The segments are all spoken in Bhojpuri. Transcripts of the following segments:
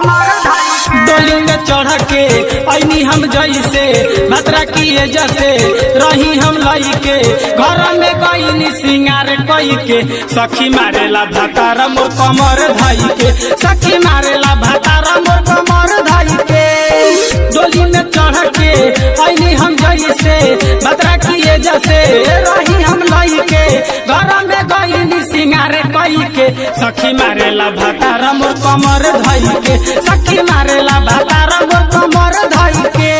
डोली में चढ़ के ऐनी हम जैसे भद्रा किए जैसे रही हम लई के घर में गईनी सिंगार कई के सखी मारेला भातार मोर कमर धई के सखी मारेला भातार मोर कमर धई के डोली में चढ़ के ऐनी हम जैसे भद्रा किए जैसे रही हम लई के घर में गईनी सिंगार कई के सखी मारेला भातार मोर कमर धई के सखी मारेला भातार मोर कमर धई के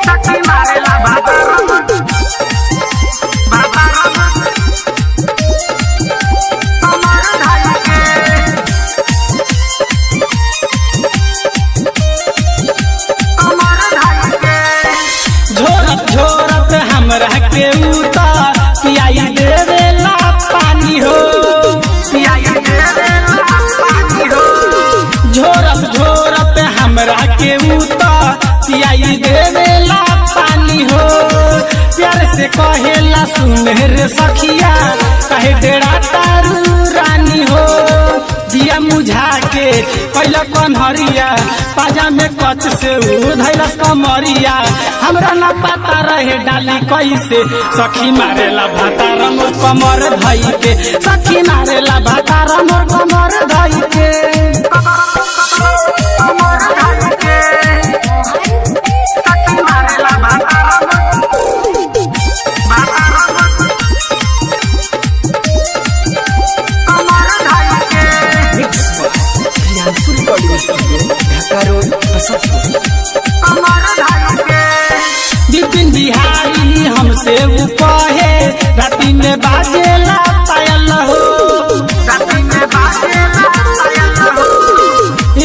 सखी मारेला भातार झोरत हमरा के उतार पियाई देवेला पानी हो झोरत हमरा के उतार पियाई देवेला पानी हो प्यार से कहेला सुने रे सखिया कहे डेरा तारू रानी हो दिया मुझा के कैला कन्हरिया पाजा में कच से उधैलस कमरिया हमरा न पता रहे डाली कैसे सखी मारेला भातार मोर कमर धई के सखी मारेला भातार मोर कमर धई के सखी मारेला भातार विपिन बिहारी हमसे कहे राती में बाजेला पायल हो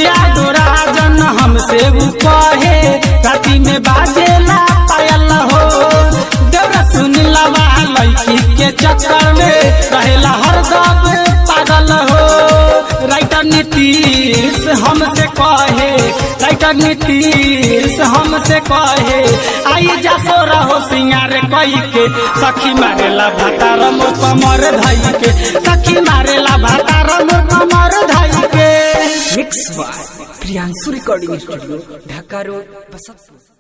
यादो राजन हमसे कहे राती में बाजेला पायल हो देवरा सुन लवा लड़की के चक्कर में रहेला हरदम पागल हो राइटर नीतीश हमसे कहे राइटर नीतीश हमसे कहे आई जा सो रहो सिंगार कई के सखी मारेला भातार मोर कमर धई के सखी मारेला भातार मोर कमर धई के mix by Priyanshu recording studio Dhaka road Basantpur.